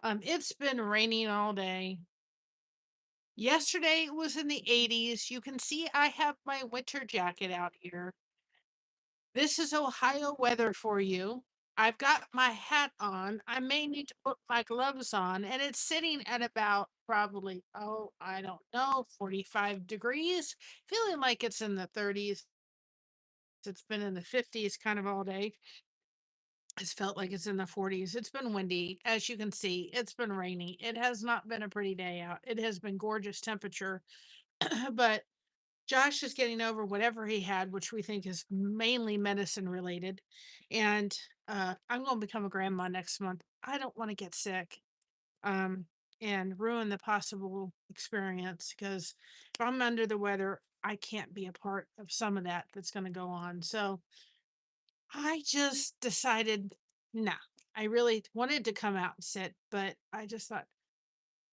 It's been raining all day. Yesterday it was in the 80s. You can see I have my winter jacket out here. This is Ohio weather for you. I've got my hat on. I may need to put my gloves on, and it's sitting at about probably, oh, I don't know, 45 degrees, feeling like it's in the 30s. It's been in the 50s kind of all day. It's felt like it's in the 40s. It's been windy. As you can see, it's been rainy. It has not been a pretty day out. It has been gorgeous temperature, but Josh is getting over whatever he had, which we think is mainly medicine related. And I'm going to become a grandma next month. I don't want to get sick um, and ruin the possible experience because if I'm under the weather, I can't be a part of some of that that's going to go on. So I just decided, nah, I really wanted to come out and sit, but I just thought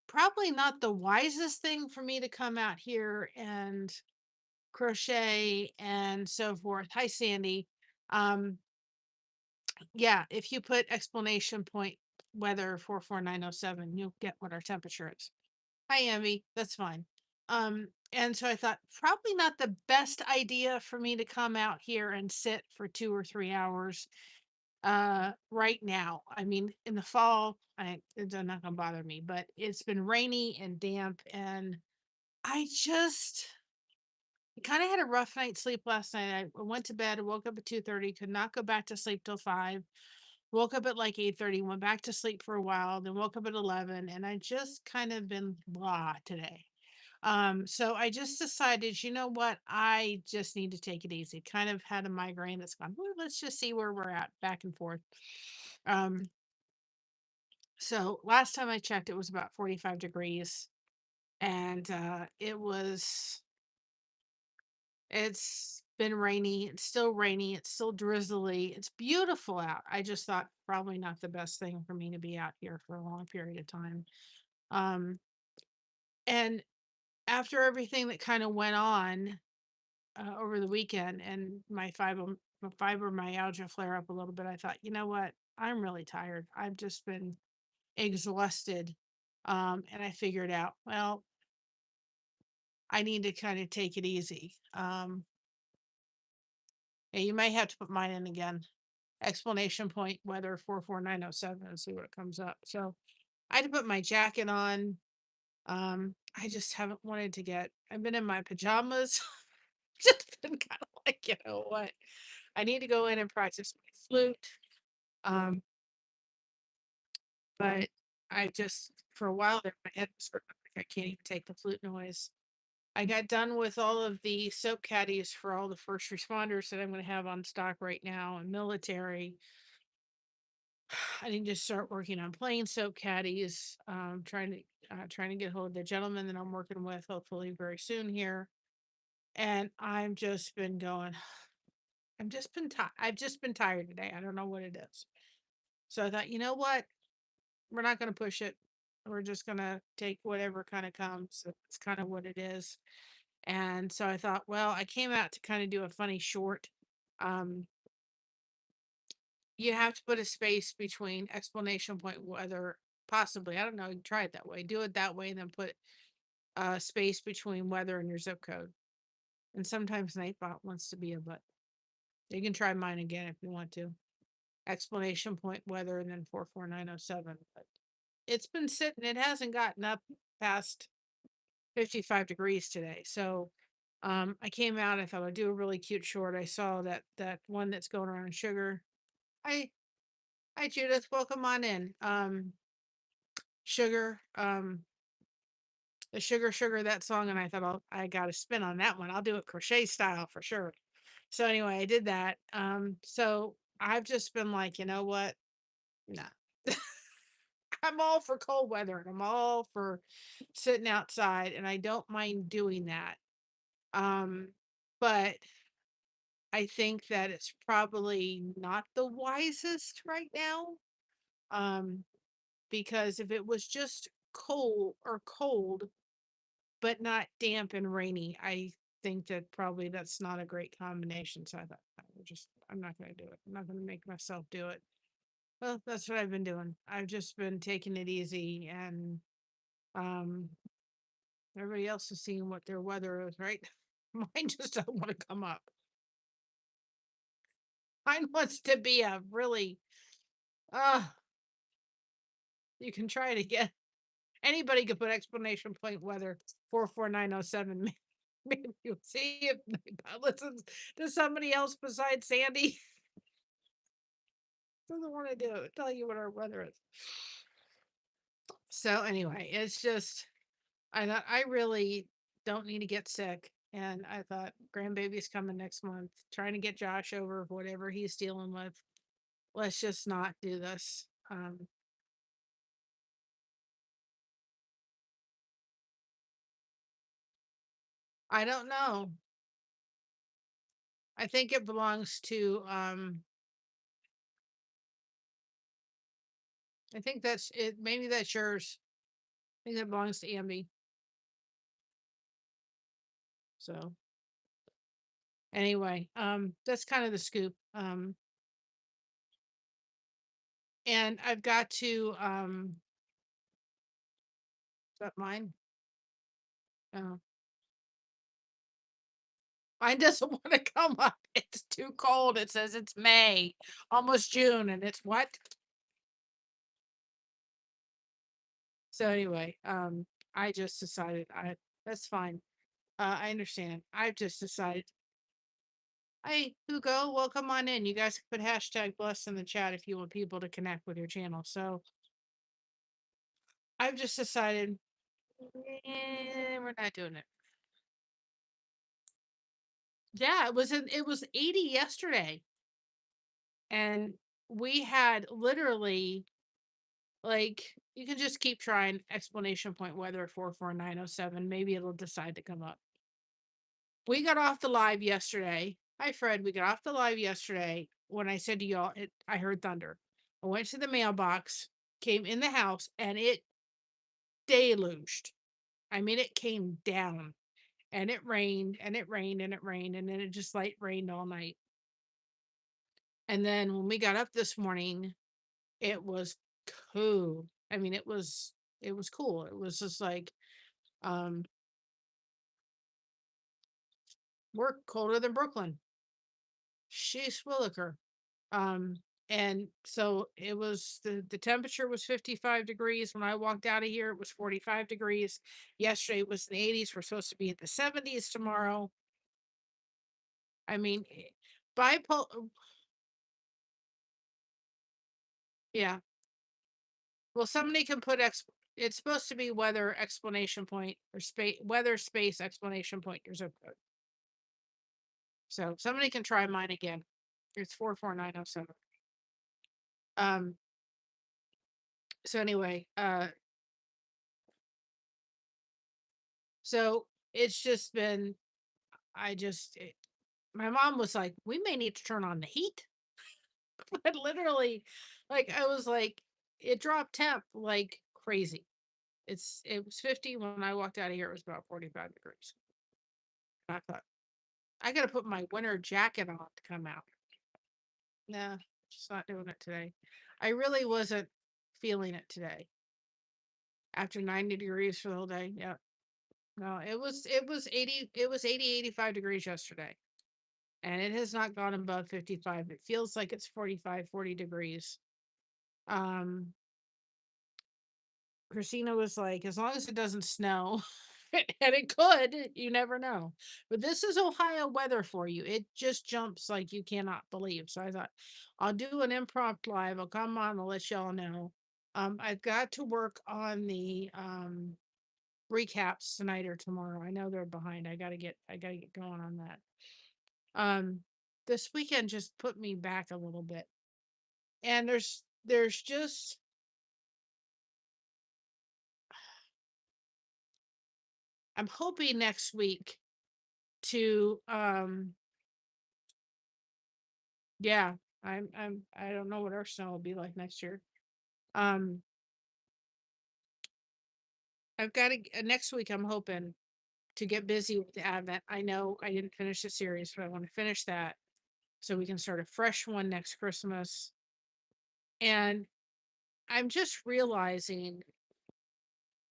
probably not the wisest thing for me to come out here and crochet and so forth. Hi, Sandy. Um, yeah, if you put explanation point weather 44907, you'll get what our temperature is. Hi, Emmy. That's fine. And so I thought probably not the best idea for me to come out here and sit for 2 or 3 hours right now. I mean, in the fall, it's not gonna bother me, but it's been rainy and damp, and I just kind of had a rough night's sleep last night. I went to bed, woke up at 2:30, could not go back to sleep till 5. Woke up at like 8:30, went back to sleep for a while, then woke up at 11, and I just kind of been blah today. So I just decided, you know what? I just need to take it easy. Kind of had a migraine that's gone, well, let's just see where we're at, back and forth. Um, so last time I checked, it was about 45 degrees, and it's been rainy, it's still rainy, it's still drizzly, it's beautiful out. I just thought probably not the best thing for me to be out here for a long period of time. Um, and after everything that kind of went on over the weekend and my fibromyalgia flare up a little bit, I thought, you know what? I'm really tired. I've just been exhausted. And I figured out, well, I need to kind of take it easy. And you may have to put mine in again. Explanation point weather 44907 and see what comes up. So I had to put my jacket on. I just haven't wanted to get I've been in my pajamas. Just been kind of like, you know what? I need to go in and practice my flute. Um, but I just for a while there, my head was hurting. Like I can't even take the flute noise. I got done with all of the soap caddies for all the first responders that I'm going to have on stock right now and military. I need to start working on plain soap caddies. Trying to get hold of the gentleman that I'm working with, hopefully very soon here. And I'm just been going. I've just been tired today. I don't know what it is. So I thought, you know what? We're not going to push it. We're just going to take whatever kind of comes. It's kind of what it is. And so I thought, well, I came out to kind of do a funny short. Um, you have to put a space between explanation point whether possibly, I don't know, you try it that way. Do it that way, and then put a space between weather and your zip code. And sometimes Nightbot wants to be a but. You can try mine again if you want to. Explanation point weather and then 44907. But it's been sitting, it hasn't gotten up past 55 degrees today. So I came out, I thought I'd do a really cute short. I saw that one that's going around sugar. Hi, hi Judith, welcome on in. Sugar, the sugar, that song, and I thought I got to spin on that one. I'll do it crochet style for sure. So anyway, I did that. So I've just been like, you know what? Nah. I'm all for cold weather and I'm all for sitting outside and I don't mind doing that. Um, but I think that it's probably not the wisest right now. Um, because if it was just cold, but not damp and rainy, I think that probably that's not a great combination. So I thought I'm not gonna do it. I'm not gonna make myself do it. Well, that's what I've been doing. I've just been taking it easy, and um everybody else is seeing what their weather is, right? Mine just doesn't want to come up. Mine wants to be a really uh you can try it again. Anybody could put explanation point weather 44907. Maybe you'll see if anybody listens to somebody else besides Sandy. Doesn't want to do it. Tell you what our weather is. So anyway, it's just I thought I really don't need to get sick. And I thought grandbaby's coming next month, trying to get Josh over whatever he's dealing with. Let's just not do this. I don't know. I think it belongs to I think that's it. Maybe that's yours. I think that belongs to Amby. So anyway, that's kind of the scoop. And I've got to is that mine? Oh, mine doesn't want to come up. It's too cold. It says it's May, almost June, and it's what? So anyway, I just decided I that's fine. I understand. I've just decided. Hey, Hugo, well, come on in. You guys can put hashtag blessed in the chat if you want people to connect with your channel. So I've just decided, we're not doing it. Yeah, it was 80 yesterday. And we had literally like you can just keep trying explanation point weather 44907. Maybe it'll decide to come up. We got off the live yesterday. Hi Fred, we got off the live yesterday when I said to y'all I heard thunder. I went to the mailbox, came in the house, and it deluged. I mean, it came down and it rained and it rained and it rained and then it just like rained all night. And then when we got up this morning, it was cool. I mean, it was cool. It was just like um we're colder than Brooklyn. Sheesh Williker. Um and so it was the temperature was 55 degrees. When I walked out of here, it was 45 degrees. Yesterday it was in the 80s. We're supposed to be at the 70s tomorrow. I mean, bipolar. Yeah. Well, somebody can put it's supposed to be weather explanation point or space weather space explanation point your zip code. So somebody can try mine again. It's 44907. Um so anyway, so it's just been my mom was like, we may need to turn on the heat. But literally, like I was like, it dropped temp like crazy. It was 50 when I walked out of here, it was about 45 degrees. I thought I gotta put my winter jacket on to come out. Nah, just not doing it today. I really wasn't feeling it today. After 90 degrees for the whole day. Yeah. No, it was 80, 85 degrees yesterday. And it has not gone above 55. It feels like it's 45, 40 degrees. Um Christina was like, as long as it doesn't snow, and it could, you never know. But this is Ohio weather for you. It just jumps like you cannot believe. So I thought, I'll do an impromptu live. I'll come on, I'll let y'all know. I've got to work on the recaps tonight or tomorrow. I know they're behind. I gotta get going on that. Um, this weekend just put me back a little bit. And there's just I'm hoping next week to yeah, I don't know what our snow will be like next year. Um I've got to next week I'm hoping to get busy with the Advent. I know I didn't finish the series, but I want to finish that so we can start a fresh one next Christmas. And I'm just realizing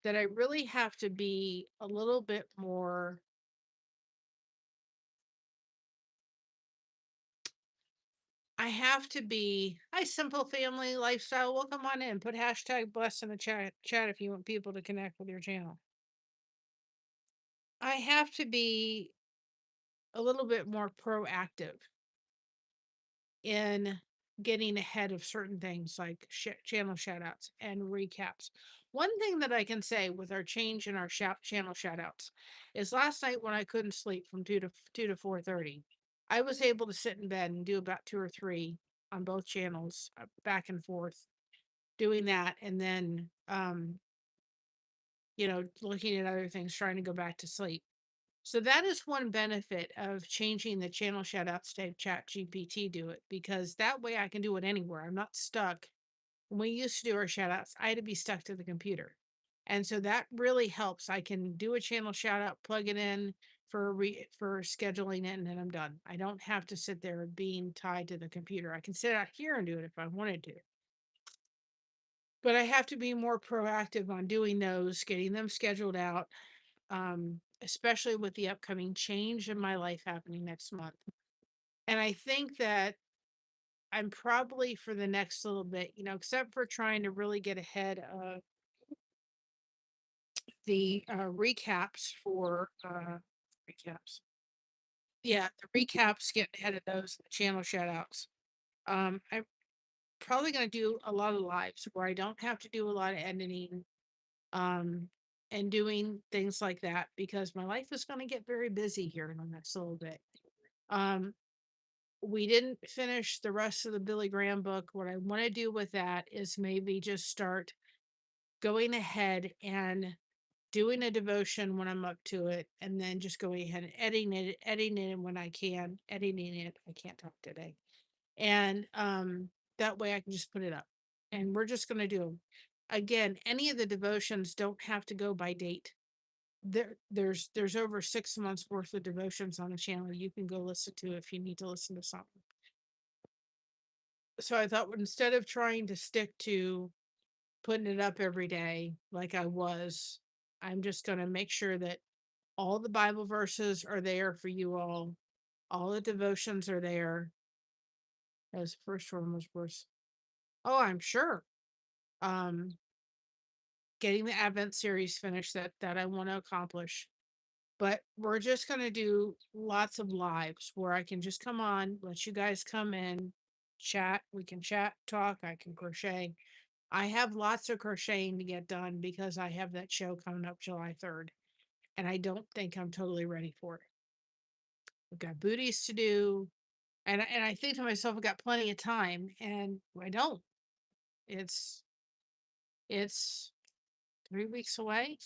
that I really have to be a little bit more. I have to be hi simple family lifestyle. Welcome on in. Put hashtag blessed in the chat if you want people to connect with your channel. I have to be a little bit more proactive in getting ahead of certain things like channel shout outs and recaps. One thing that I can say with our change in our channel shout outs is last night when I couldn't sleep from 2 to 4:30, I was able to sit in bed and do about 2 or 3 on both channels, back and forth doing that, and then looking at other things, trying to go back to sleep. So that is one benefit of changing the channel shout outs to have chat GPT do it, because that way I can do it anywhere. I'm not stuck. When we used to do our shout outs, I had to be stuck to the computer. And so that really helps. I can do a channel shout out, plug it in for scheduling it, and then I'm done. I don't have to sit there being tied to the computer. I can sit out here and do it if I wanted to. But I have to be more proactive on doing those, getting them scheduled out, especially with the upcoming change in my life happening next month. And I think that I'm probably for the next little bit, except for trying to really get ahead of the recaps for recaps. Yeah, the recaps, getting ahead of those channel shout outs. I'm probably going to do a lot of lives where I don't have to do a lot of editing, um, and doing things like that, because my life is going to get very busy here in the next little bit. Um, we didn't finish the rest of the Billy Graham book. What I want to do with that is maybe just start going ahead and doing a devotion when I'm up to it, and then just going ahead and editing it when I can, editing it. I can't talk today. And that way I can just put it up. And we're just going to do, again, any of the devotions don't have to go by date. There's over 6 months worth of devotions on the channel you can go listen to if you need to listen to something. So I thought, instead of trying to stick to putting it up every day like I was, I'm just going to make sure that all the Bible verses are there for you all. All the devotions are there. As the first one was worse. Oh, I'm sure. Um, Getting the Advent series finished, that I want to accomplish. But we're just going to do lots of lives where I can just come on, let you guys come in, chat. We can chat, talk. I can crochet. I have lots of crocheting to get done because I have that show coming up July 3rd, and I don't think I'm totally ready for it. I've got booties to do, and I think to myself, I've got plenty of time, and I don't. It's it's 3 weeks away.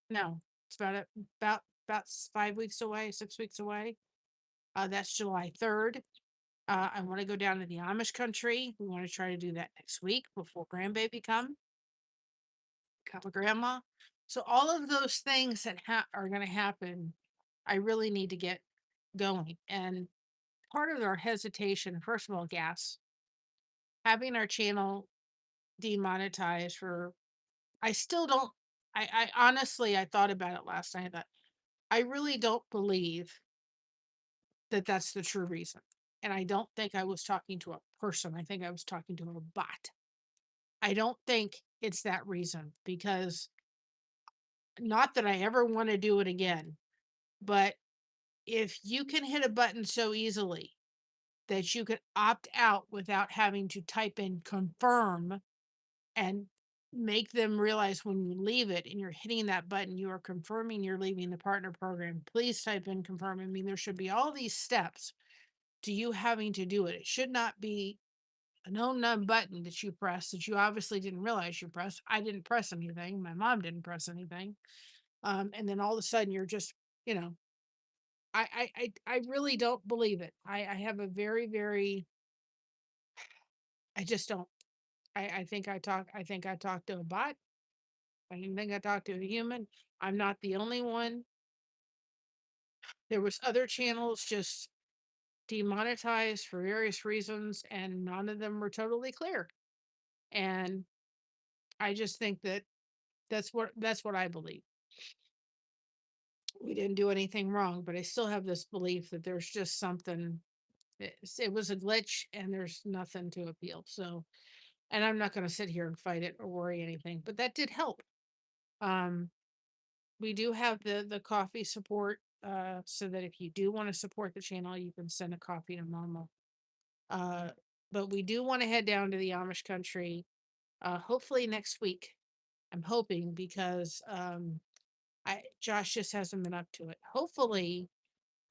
No, it's about 5 weeks away, 6 weeks away. That's July 3rd. I want to go down to the Amish country. We want to try to do that next week before grandbaby come a grandma. So all of those things that are going to happen, I really need to get going. And part of our hesitation, first of all, gas, having our channel demonetized for, I still don't, I honestly, I thought about it last night, that I really don't believe that that's the true reason. And I don't think I was talking to a person. I think I was talking to a bot. I don't think it's that reason, because not that I ever want to do it again, but if you can hit a button so easily that you could opt out without having to type in confirm, and make them realize when you leave it and you're hitting that button, you are confirming you're leaving the partner program. Please type in confirm. I mean, there should be all these steps to you having to do it. It should not be a no button that you press that you obviously didn't realize you pressed. I didn't press anything. My mom didn't press anything. And then all of a sudden you're just, you know, I really don't believe it. I have a very, very, I just don't. I think I talked to a bot. I didn't think I talked to a human. I'm not the only one. There was other channels just demonetized for various reasons, and none of them were totally clear. And I just think that that's what I believe. We didn't do anything wrong, but I still have this belief that there's just something. It was a glitch, and there's nothing to appeal. So, and I'm not going to sit here and fight it or worry anything, but that did help. Um, we do have the coffee support, so that if you do want to support the channel, you can send a coffee to Mama. Uh, but we do want to head down to the Amish country, hopefully next week. I'm hoping because I Josh just hasn't been up to it. Hopefully,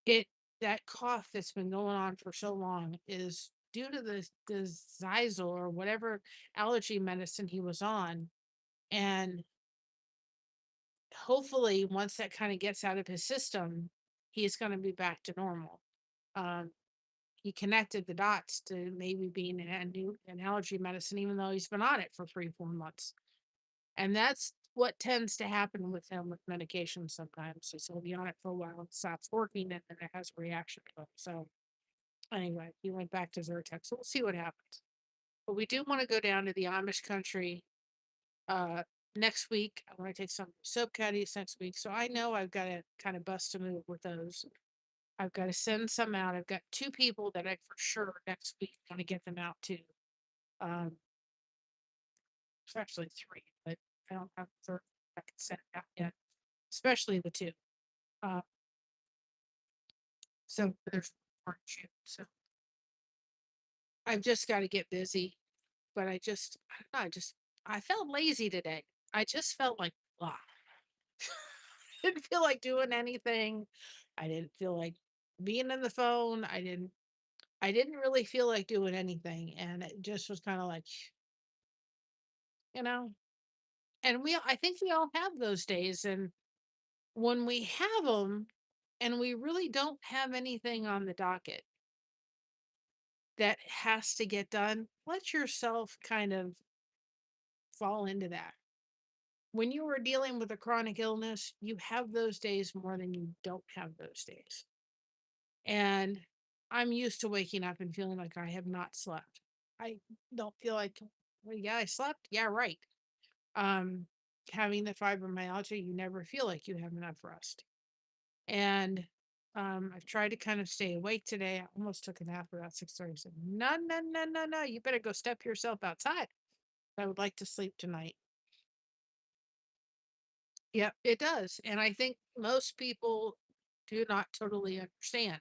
it that cough that's been going on for so long is due to the Zyzal or whatever allergy medicine he was on, and hopefully once that kind of gets out of his system, he's going to be back to normal. Um, he connected the dots to maybe being an allergy medicine, even though he's been on it for 3 4 months. And that's what tends to happen with him with medication sometimes. Is he'll be on it for a while, it stops working, and then it has a reaction to it. So anyway, he went back to Zyrtec. So we'll see what happens. But we do want to go down to the Amish country uh next week. I want to take some soap caddies next week. So I know I've got to kind of bust a move with those. I've got to send some out. I've got two people that I for sure next week want to get them out to. Um, it's actually three, but I don't have a third I can send out yet, especially the two. Uh, so there's more in June. So I've just got to get busy, but I don't know, I felt lazy today. I just felt like blah. Didn't feel like doing anything. I didn't feel like being on the phone. I didn't really feel like doing anything. And it just was kind of like, you know, and I think we all have those days. And when we have them and we really don't have anything on the docket that has to get done, let yourself kind of fall into that. When you are dealing with a chronic illness, you have those days more than you don't have those days. And I'm used to waking up and feeling like I have not slept. I don't feel like, well, yeah, I slept. Yeah, right. Um, Having the fibromyalgia, you never feel like you have enough rest. And I've tried to kind of stay awake today. I almost took a nap about 6:30. I said, no, no, no, no, no. You better go step yourself outside. I would like to sleep tonight. Yep, it does. And I think most people do not totally understand.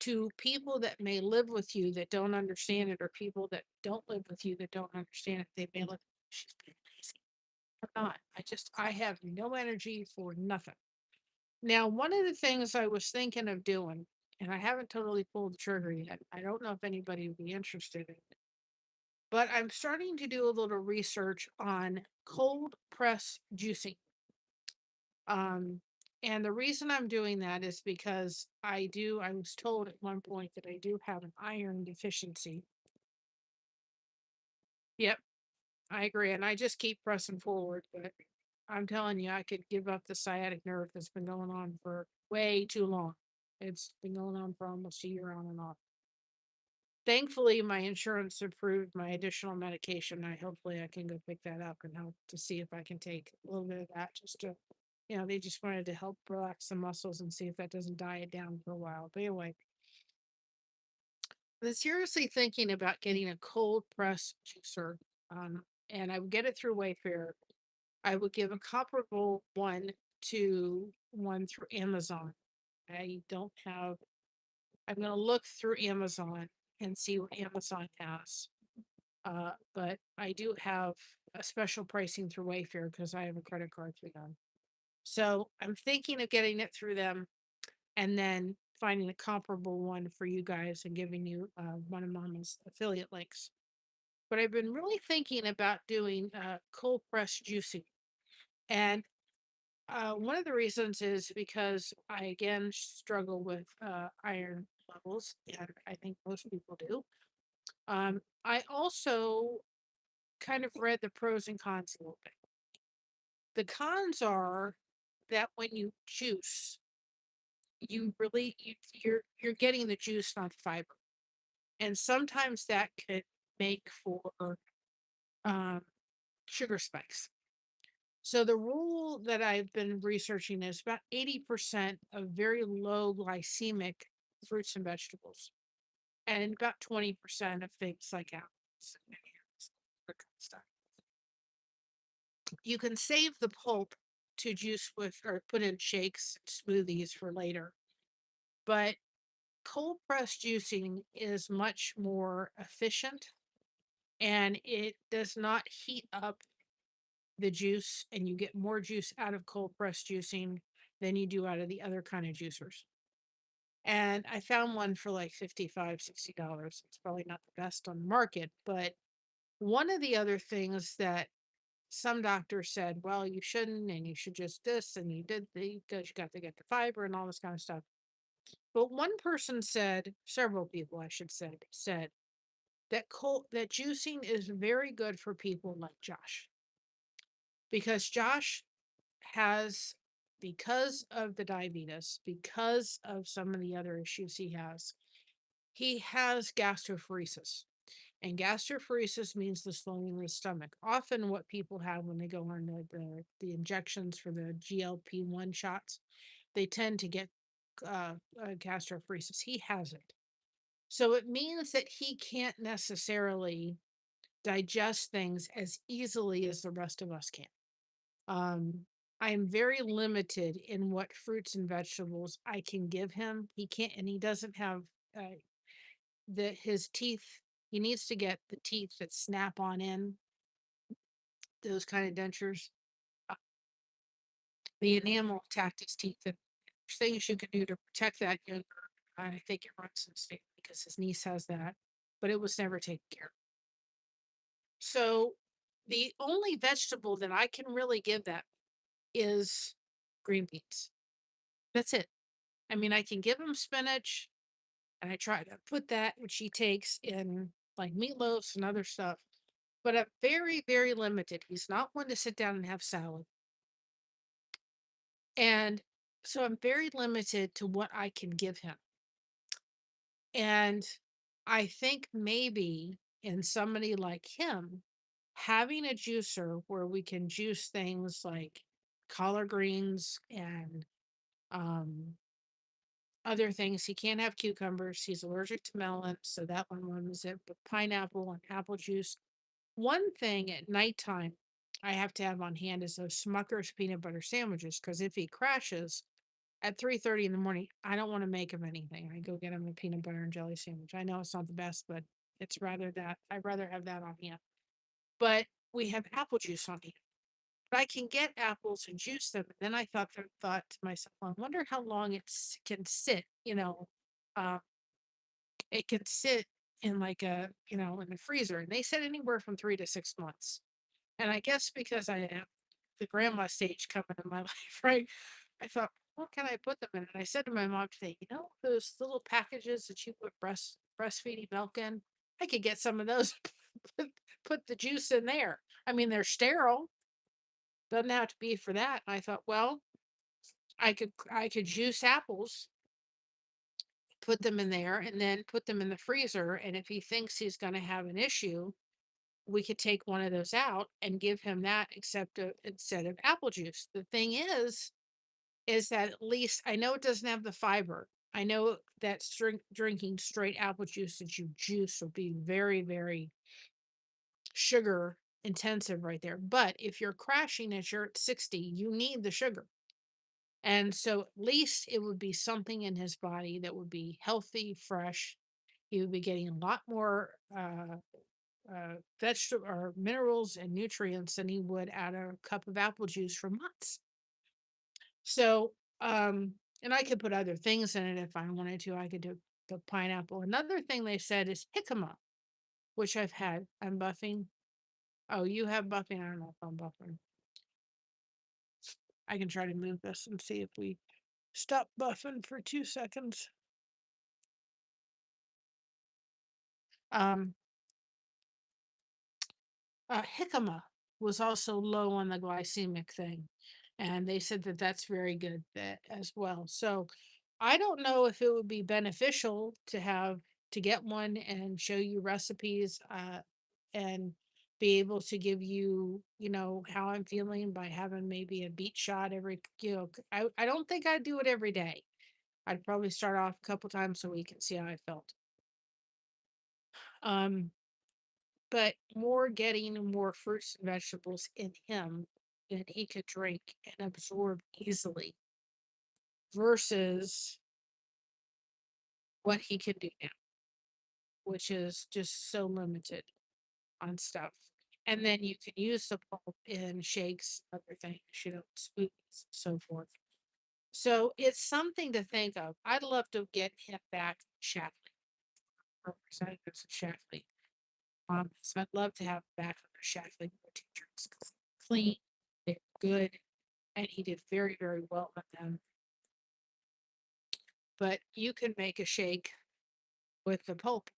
To people that may live with you that don't understand it, or people that don't live with you that don't understand it, they may look, she's being lazy. I'm not. I have no energy for nothing. Now, one of the things I was thinking of doing, and I haven't totally pulled the trigger yet, I don't know if anybody would be interested in it, but I'm starting to do a little research on cold press juicing. Um, and the reason I'm doing that is because I was told at one point that I do have an iron deficiency. Yep, I agree. And I just keep pressing forward, but I'm telling you, I could give up the sciatic nerve that's been going on for way too long. It's been going on for almost a year on and off. Thankfully, my insurance approved my additional medication. Hopefully I can go pick that up and help to see if I can take a little bit of that just to, they just wanted to help relax the muscles and see if that doesn't die it down for a while. But anyway, I was seriously thinking about getting a cold press juicer. Um, and I would get it through Wayfair. I would give a comparable one to one through Amazon. I don't have, I'm going to look through Amazon and see what Amazon has. But I do have a special pricing through Wayfair because I have a credit card through them. So I'm thinking of getting it through them and then finding a comparable one for you guys and giving you one of Mama's affiliate links. But I've been really thinking about doing cold press juicing. And one of the reasons is because I again struggle with iron levels, and I think most people do. I also kind of read the pros and cons a little bit. The cons are that when you juice, you're getting the juice, not fiber, and sometimes that could make for um, sugar spikes. So the rule that I've been researching is about 80% of very low glycemic fruits and vegetables, and about 20% of things like apples and bananas, that kind of stuff. You can save the pulp to juice with or put in shakes and smoothies for later, but cold press juicing is much more efficient and it does not heat up the juice, and you get more juice out of cold press juicing than you do out of the other kind of juicers. And I found one for like 55, $60. It's probably not the best on the market, but one of the other things that some doctors said, well, you shouldn't, and you should just this, and you did the because you got to get the fiber and all this kind of stuff. But one person said, several people, I should say, said that juicing is very good for people like Josh because Josh has, because of the diabetes, because of some of the other issues he has gastroparesis. And gastroparesis means the swelling of the stomach. Often, what people have when they go on the injections for the GLP-1 shots, they tend to get gastroparesis. He has it. So it means that he can't necessarily digest things as easily as the rest of us can. Um, I am very limited in what fruits and vegetables I can give him. He can't, and he doesn't have his teeth. He needs to get the teeth that snap on in, those kind of dentures. Uh, The enamel attacked his teeth. And there's things you can do to protect that younger. I think it runs in his family because his niece has that, but it was never taken care of. So the only vegetable that I can really give that is green beans. That's it. I mean, I can give him spinach, and I try to put that, which he takes in like meatloaves and other stuff, but I'm very, very limited. He's not one to sit down and have salad. And so I'm very limited to what I can give him. And I think maybe in somebody like him, having a juicer where we can juice things like collard greens and um, other things. He can't have cucumbers. He's allergic to melon, so that one limits it. But pineapple and apple juice. One thing at nighttime I have to have on hand is those Smucker's peanut butter sandwiches because if he crashes at 3:30 in the morning, I don't want to make him anything. I go get him a peanut butter and jelly sandwich. I know it's not the best, but it's rather that I'd rather have that on hand. But we have apple juice on hand. But I can get apples and juice them. And then I thought to myself, well, I wonder how long it can sit. Uh, it can sit in like in the freezer. And they said anywhere from 3 to 6 months. And I guess because I have the grandma stage coming in my life, right? I thought, what can I put them in? And I said to my mom today, those little packages that you put breastfeeding milk in, I could get some of those, put, put the juice in there. I mean, they're sterile, doesn't have to be for that. And I thought, well, I could juice apples, put them in there, and then put them in the freezer. And if he thinks he's going to have an issue, we could take one of those out and give him that, except instead of apple juice. The thing is that at least I know it doesn't have the fiber. I know that drinking straight apple juice that you juice will be very, very sugar intensive right there. But if you're crashing and you're at 60, you need the sugar. And so at least it would be something in his body that would be healthy, fresh. He would be getting a lot more vegetable or minerals and nutrients than he would out of a cup of apple juice for months. So, and I could put other things in it if I wanted to. I could do the pineapple. Another thing they said is jicama, which I've had. I'm buffing. Oh, you have buffing. I don't know if I'm buffing. I can try to move this and see if we stop buffing for 2 seconds. Um, jicama was also low on the glycemic thing, and they said that that's very good as well. So I don't know if it would be beneficial to get one and show you recipes and be able to give you, how I'm feeling by having maybe a beat shot every, I don't think I'd do it every day. I'd probably start off a couple times a week and see how I felt. Um, but more getting more fruits and vegetables in him than he could drink and absorb easily versus what he can do now, which is just so limited on stuff. And then you can use the pulp in shakes, other things, smoothies, so forth. So it's something to think of. I'd love to get him back Shackley, representatives of Shackley. So I'd love to have him back under Shackley teachers because clean, they're good, and he did very, very well on them. But you can make a shake with the pulp.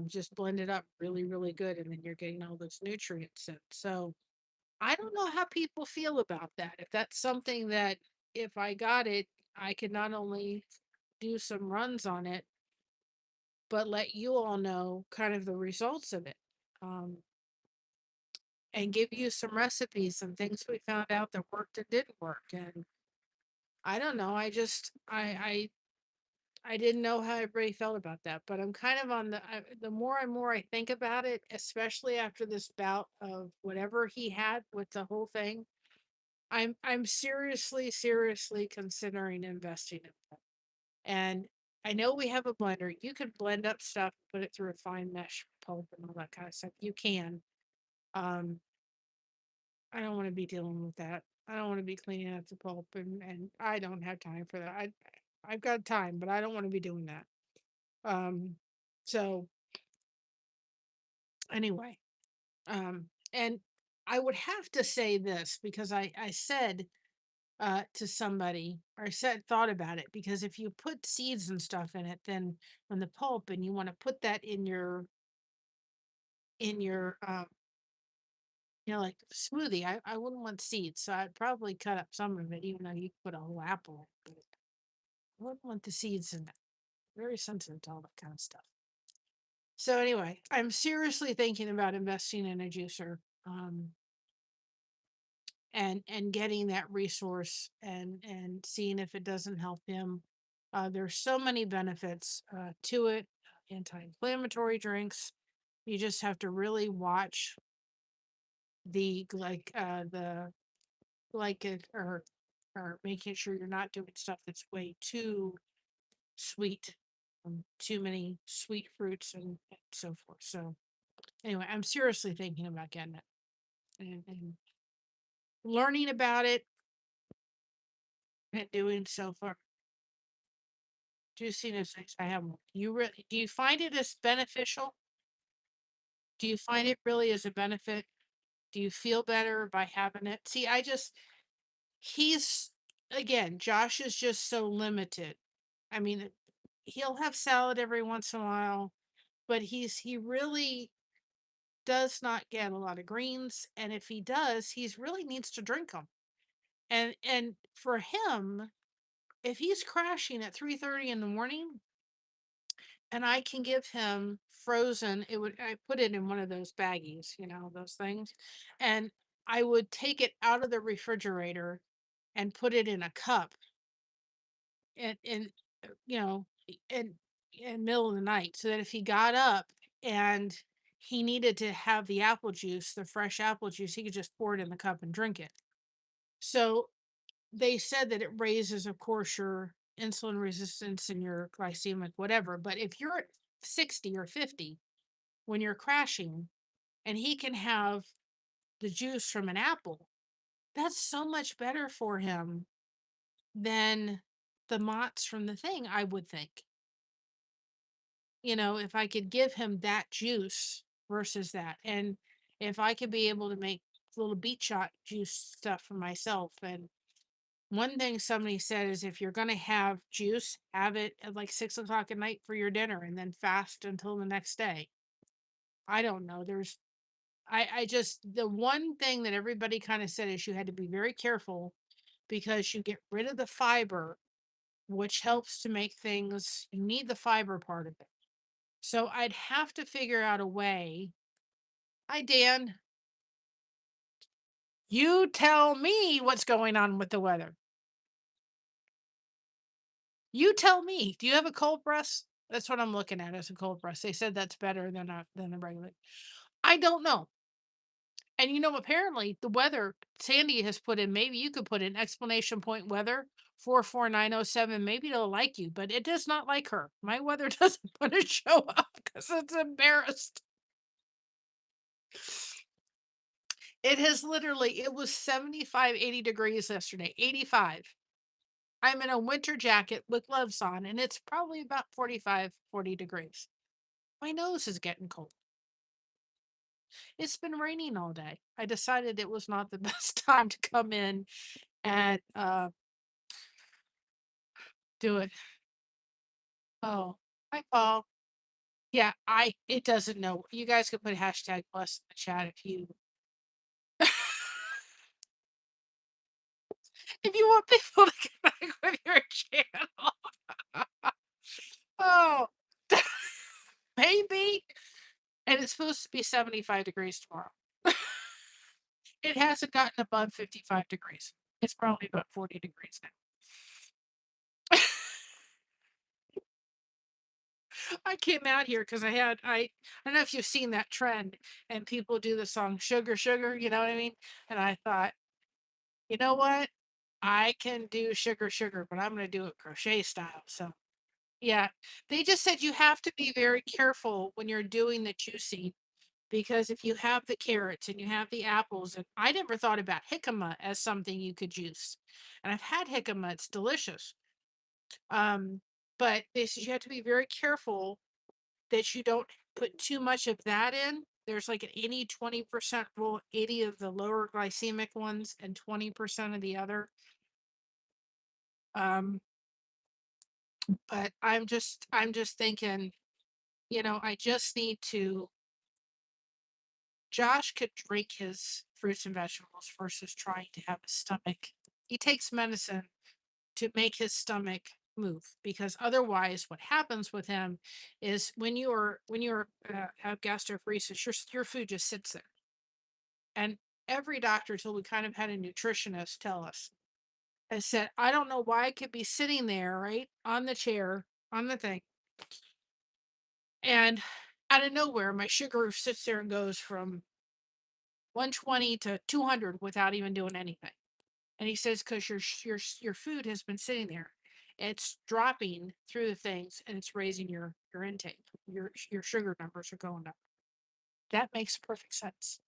Just blend it up really, really good, and then you're getting all those nutrients in. So I don't know how people feel about that. If that's something that if I got it, I could not only do some runs on it, but let you all know kind of the results of it. Um, and give you some recipes and things we found out that worked and didn't work. And I don't know. I didn't know how everybody felt about that, but I'm kind of on the more and more I think about it, especially after this bout of whatever he had with the whole thing, I'm seriously, seriously considering investing in that. And I know we have a blender. You can blend up stuff, put it through a fine mesh pulp and all that kind of stuff. You can. Um, I don't want to be dealing with that. I don't want to be cleaning up the pulp and I don't have time for that. I've got time, but I don't want to be doing that. Um, so anyway, and I would have to say this because I said to somebody or said thought about it because if you put seeds and stuff in it, then when the pulp and you want to put that in your like smoothie, I wouldn't want seeds, so I'd probably cut up some of it, even though you could put a whole apple in it. I wouldn't want the seeds in it. Very sensitive to all that kind of stuff. So anyway, I'm seriously thinking about investing in a juicer. And getting that resource and seeing if it doesn't help him. There's so many benefits to it. Anti-inflammatory drinks. You just have to really watch the glycid or making sure you're not doing stuff that's way too sweet, too many sweet fruits and so forth. So anyway, I'm seriously thinking about getting it and learning about it and doing so far. Juiciness, I have one. Do you find it as beneficial? Do you find it really as a benefit? Do you feel better by having it? See, he's again, Josh is just so limited. I mean, he'll have salad every once in a while, but he really does not get a lot of greens, and if he does, he's really needs to drink them. And for him, if he's crashing at 3:30 in the morning, and I can give him frozen, I put it in one of those baggies, those things, and I would take it out of the refrigerator and put it in a cup and you know, in middle of the night so that if he got up and he needed to have the apple juice, the fresh apple juice, he could just pour it in the cup and drink it. So they said that it raises, of course, your insulin resistance and your glycemic whatever. But if you're at 60 or 50 when you're crashing and he can have the juice from an apple, that's so much better for him than the Mott's from the thing, I would think. If I could give him that juice versus that. And if I could be able to make little beet shot juice stuff for myself. And one thing somebody said is if you're going to have juice, have it at like 6 o'clock at night for your dinner and then fast until the next day. I don't know. I just, the one thing that everybody kind of said is you had to be very careful because you get rid of the fiber, which helps to make things, you need the fiber part of it. So I'd have to figure out a way Hi, Dan. You tell me what's going on with the weather. You tell me. Do you have a cold press? That's what I'm looking at as a cold press. They said that's better than a regular. I don't know. And apparently the weather Sandy has put in, maybe you could put in exclamation point weather 44907. Maybe it'll like you, but it does not like her. My weather doesn't want to show up because it's embarrassed. It was 75, 80 degrees yesterday, 85. I'm in a winter jacket with gloves on, and it's probably about 45, 40 degrees. My nose is getting cold. It's been raining all day. I decided it was not the best time to come in and do it. Oh, hi, Paul. Yeah, it doesn't know. You guys can put hashtag plus in the chat if you want people to connect with your channel. Oh, maybe. And it's supposed to be 75 degrees tomorrow. It hasn't gotten above 55 degrees. It's probably about 40 degrees now. I came out here because I don't know if you've seen that trend and people do the song Sugar Sugar, you know what I mean? And I thought, you know what? I can do Sugar Sugar, but I'm gonna do it crochet style. So yeah. They just said you have to be very careful when you're doing the juicing because if you have the carrots and you have the apples, and I never thought about jicama as something you could juice. And I've had jicama, it's delicious. Um, but they said you have to be very careful that you don't put too much of that in. There's like an 80-20% rule, 80 of the lower glycemic ones and 20% of the other. Um, but I'm just thinking, I just need to Josh could drink his fruits and vegetables versus trying to have his stomach. He takes medicine to make his stomach move because otherwise what happens with him is when you have gastroparesis, your food just sits there. And every doctor, till we kind of had a nutritionist tell us, has said, I don't know why it could be sitting there, right, on the chair, on the thing. And out of nowhere, my sugar sits there and goes from 120 to 200 without even doing anything. And he says, because your food has been sitting there, it's dropping through the things and it's raising your intake. Your sugar numbers are going up. That makes perfect sense.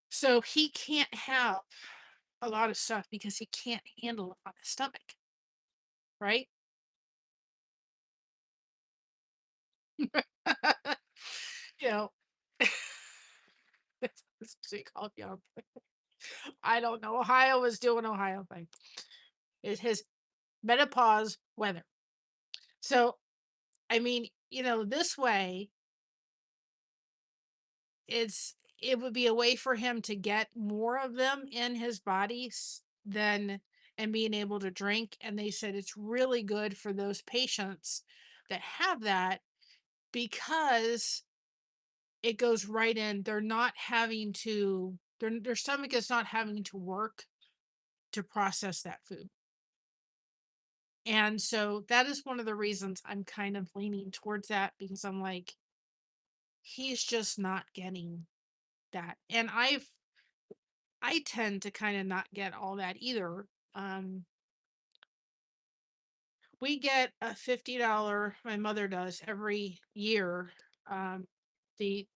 So he can't have a lot of stuff because he can't handle it on his stomach, right? you know, so you call young. I don't know. Ohio is doing Ohio thing. It his menopause weather. So I mean, this way it would be a way for him to get more of them in his body than and being able to drink. And they said it's really good for those patients that have that because it goes right in. They're not having to their stomach is not having to work to process that food. And so that is one of the reasons I'm kind of leaning towards that because I'm like, he's just not getting that. And I tend to kind of not get all that either. Um, we get a $50, my mother does every year. Um, the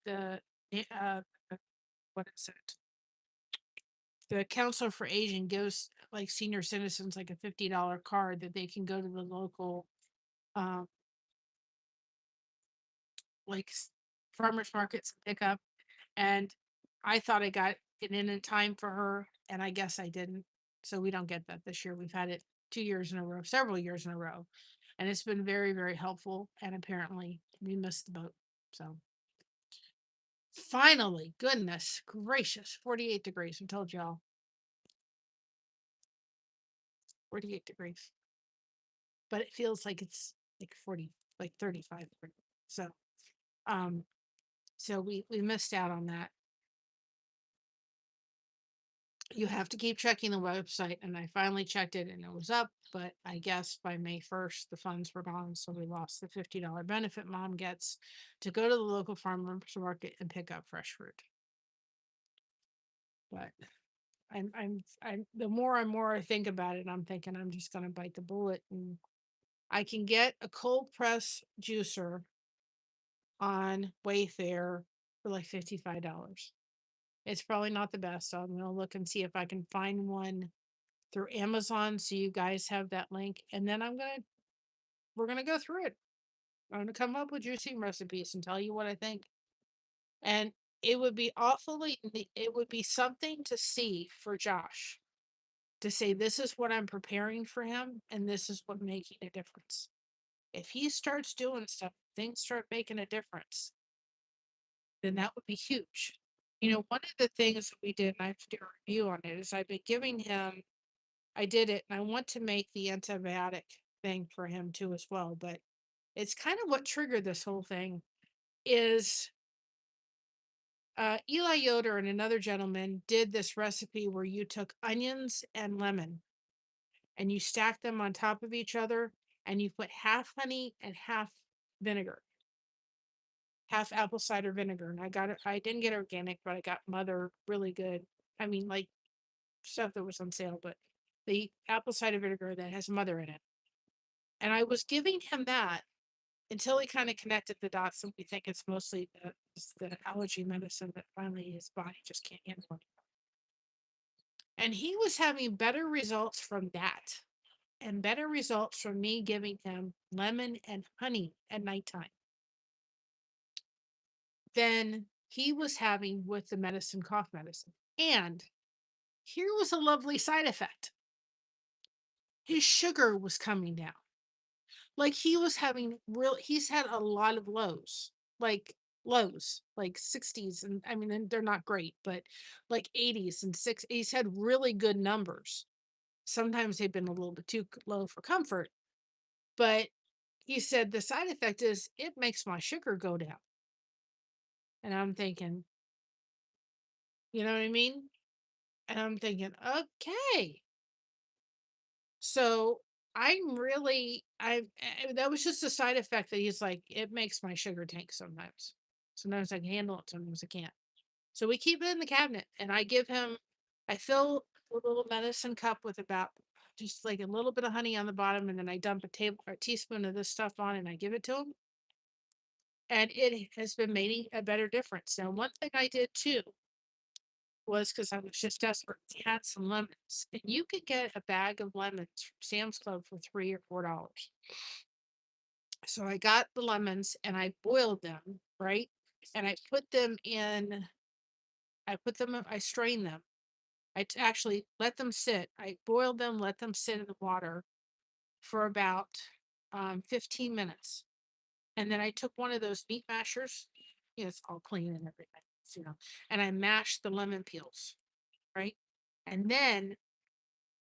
what is it? The counselor for aging gives like senior citizens like a $50 card that they can go to the local um like farmers markets and pick up. And I thought I got it in time for her, and I guess I didn't. So we don't get that this year. We've had it 2 years in a row, several years in a row, and it's been very, very helpful. And apparently, we missed the boat. So finally, goodness gracious, 48 degrees. I told y'all, 48 degrees, but it feels like it's like 40, like 35. So, um, So we missed out on that. You have to keep checking the website, and I finally checked it and it was up, but I guess by May 1st the funds were gone, so we lost the $50 benefit mom gets to go to the local farmers market and pick up fresh fruit. But I'm the more and more I think about it, I'm thinking I'm just gonna bite the bullet, and I can get a cold press juicer on Wayfair for like $55. It's probably not the best, so I'm gonna look and see if I can find one through Amazon, so you guys have that link, and then we're gonna go through it. I'm gonna come up with juicing recipes and tell you what I think. And it would be it would be something to see for Josh to say, this is what I'm preparing for him, and this is what making a difference. If he starts doing stuff, things start making a difference, then that would be huge. One of the things that we did, and I have to do a review on it, is I've been giving him, I did it, and I want to make the antibiotic thing for him too as well. But it's kind of what triggered this whole thing is Eli Yoder and another gentleman did this recipe where you took onions and lemon and you stacked them on top of each other, and you put half honey and half vinegar, half apple cider vinegar. And I got it. I didn't get organic, but I got Mother really good. I mean, like stuff that was on sale, but the apple cider vinegar that has Mother in it. And I was giving him that until he kind of connected the dots, and we think it's mostly the allergy medicine that finally his body just can't handle it. And he was having better results from that and better results from me giving him lemon and honey at nighttime than he was having with the medicine, cough medicine. And here was a lovely side effect: his sugar was coming down. Like he's had a lot of lows, like 60s. And I mean, they're not great, but like 80s and 60s. He's had really good numbers. Sometimes they've been a little bit too low for comfort, but he said the side effect is it makes my sugar go down. And I'm thinking, you know what I mean? And I'm thinking, okay. So that was just a side effect that he's like, it makes my sugar tank sometimes. Sometimes I can handle it, sometimes I can't. So we keep it in the cabinet, and I fill a little medicine cup with about just like a little bit of honey on the bottom, and then I dump a teaspoon of this stuff on, and I give it to him. And it has been making a better difference. Now, one thing I did too was, because I was just desperate, he had some lemons, and you could get a bag of lemons from Sam's Club for $3 or $4. So I got the lemons and I boiled them, right? And I strained them. Actually let them sit. I boiled them, let them sit in the water for about 15 minutes. And then I took one of those meat mashers, it's all clean and everything, and I mashed the lemon peels, right? And then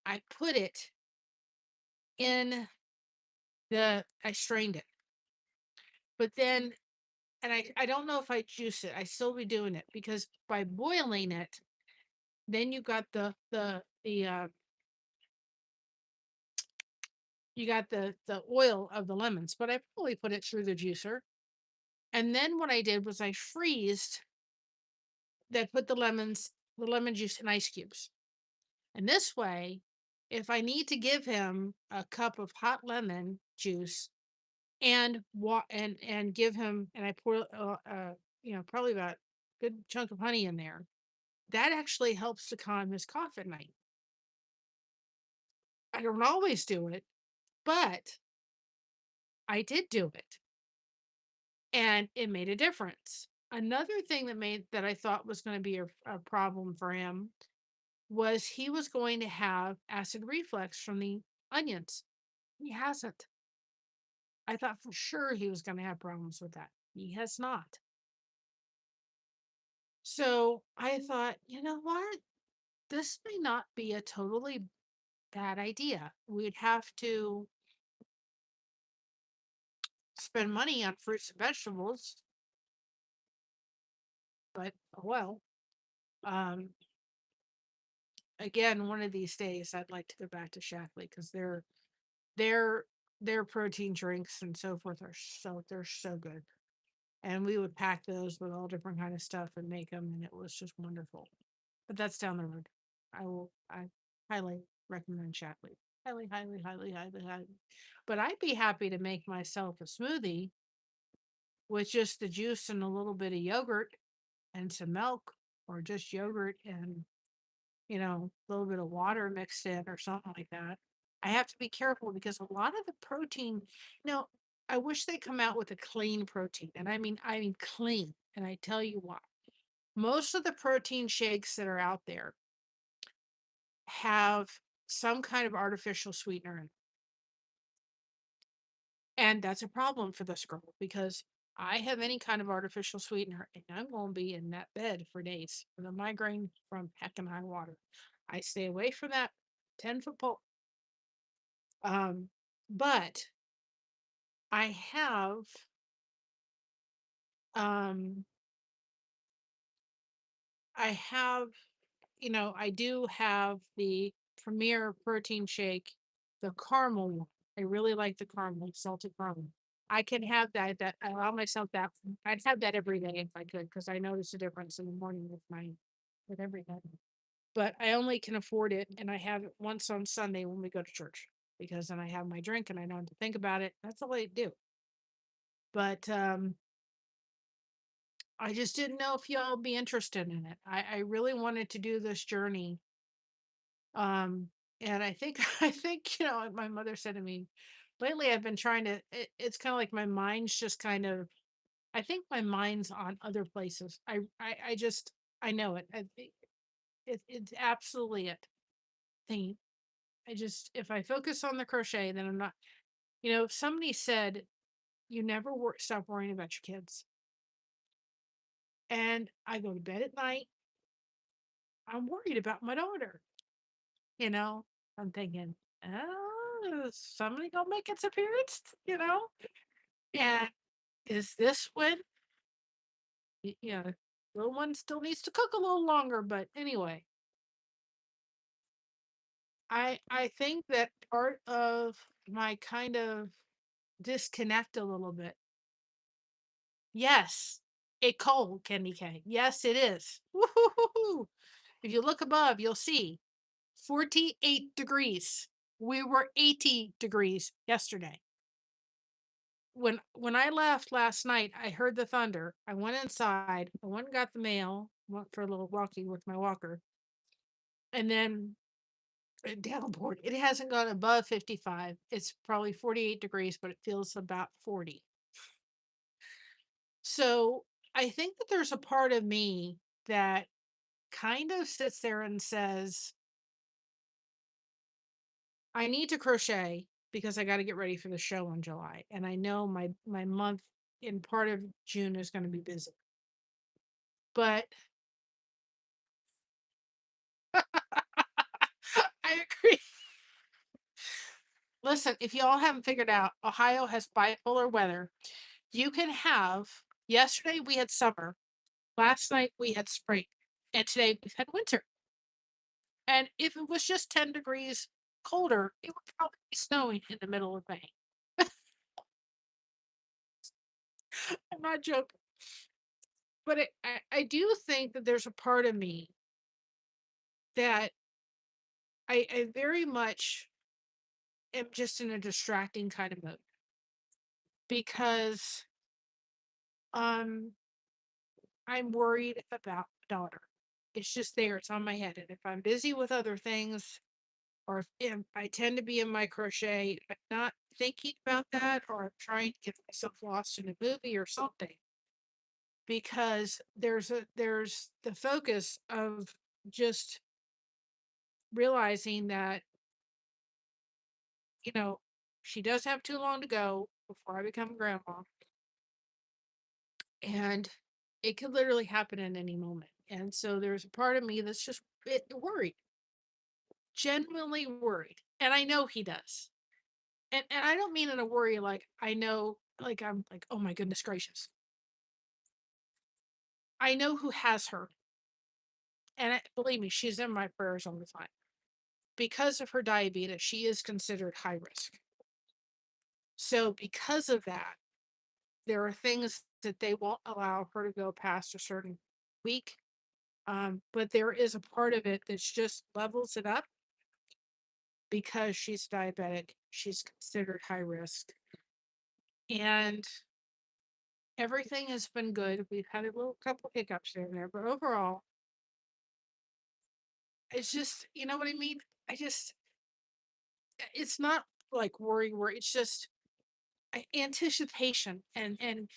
I put it in I strained it. But then, and I don't know if I juice it. I still be doing it, because by boiling it, then you got the oil of the lemons, but I probably put it through the juicer. And then what I did was I freezed that, put the lemon juice in ice cubes. And this way, if I need to give him a cup of hot lemon juice and give him, and I pour probably about a good chunk of honey in there, that actually helps to calm his cough at night. I don't always do it, but I did do it, and it made a difference. Another thing that I thought was going to be a problem for him was he was going to have acid reflux from the onions. He hasn't. I thought for sure he was going to have problems with that. He has not. So I thought, you know what? This may not be a totally bad idea. We'd have to spend money on fruits and vegetables, Well, um, again, one of these days I'd like to go back to Shackley because their their protein drinks and so forth are they're so good. And we would pack those with all different kind of stuff and make them, and it was just wonderful. But that's down the road. I highly recommend Shapley. Highly, highly, highly, highly, highly. But I'd be happy to make myself a smoothie with just the juice and a little bit of yogurt and some milk, or just yogurt and, a little bit of water mixed in or something like that. I have to be careful because a lot of the protein, you know, I wish they come out with a clean protein. And I mean clean. And I tell you why. Most of the protein shakes that are out there have some kind of artificial sweetener in it. And that's a problem for this girl because I have any kind of artificial sweetener and I'm going to be in that bed for days with a migraine from heck and high water. I stay away from that 10-foot pole. Um, but I have, um, I have, I do have the Premier protein shake, the caramel one. I really like the caramel, salted caramel. I can have that I allow myself that. I'd have that every day if I could, because I notice a difference in the morning with everything. But I only can afford it, and I have it once on Sunday when we go to church, because then I have my drink and I don't have to think about it. That's all I do. But I just didn't know if y'all be interested in it. I really wanted to do this journey. And I think I think, my mother said to me, lately I've been trying to it's kind of like my mind's just kind of I think my mind's on other places. I just I know it. It's absolutely it. Thing. I just if I focus on the crochet, then I'm not. Somebody said you never stop worrying about your kids. And I go to bed at night. I'm worried about my daughter. You know, I'm thinking, oh, is somebody gonna make its appearance? And is this when, yeah, little one still needs to cook a little longer? But anyway, I think that part of my kind of disconnect a little bit. Yes, it cold, Candy K. Yes, it is. Woo-hoo-hoo-hoo. If you look above, you'll see 48 degrees. We were 80 degrees yesterday. When I left last night, I heard the thunder. I went inside. I went and got the mail, went for a little walking with my walker, and then it downpoured. It hasn't gone above 55. It's probably 48 degrees, but it feels about 40. So I think that there's a part of me that kind of sits there and says, I need to crochet because I got to get ready for the show in July. And I know my month in part of June is going to be busy. But I agree. Listen, if y'all haven't figured out, Ohio has bipolar weather. You can have, yesterday we had summer, last night we had spring, and today we've had winter. And if it was just 10 degrees colder, it would probably be snowing in the middle of May. I'm not joking. But I do think that there's a part of me that I very much am just in a distracting kind of mode because um I'm worried about my daughter. It's just there, it's on my head. And if I'm busy with other things, or if I tend to be in my crochet, I'm not thinking about that, or I'm trying to get myself lost in a movie or something. Because there's the focus of just realizing that, you know, she does have too long to go before I become grandma. And it could literally happen at any moment. And so there's a part of me that's just worried, genuinely worried. And I know he does. And I don't mean in a worry like I know, like I'm like, oh my goodness gracious. I know who has her, and believe me, she's in my prayers all the time. Because of her diabetes, she is considered high risk. So, because of that, there are things that they won't allow her to go past a certain week. But there is a part of it that's just levels it up because she's diabetic. She's considered high risk. And everything has been good. We've had a little couple hiccups here and there, but overall, it's just, you know what I mean? I just, it's not like worry. It's just anticipation. And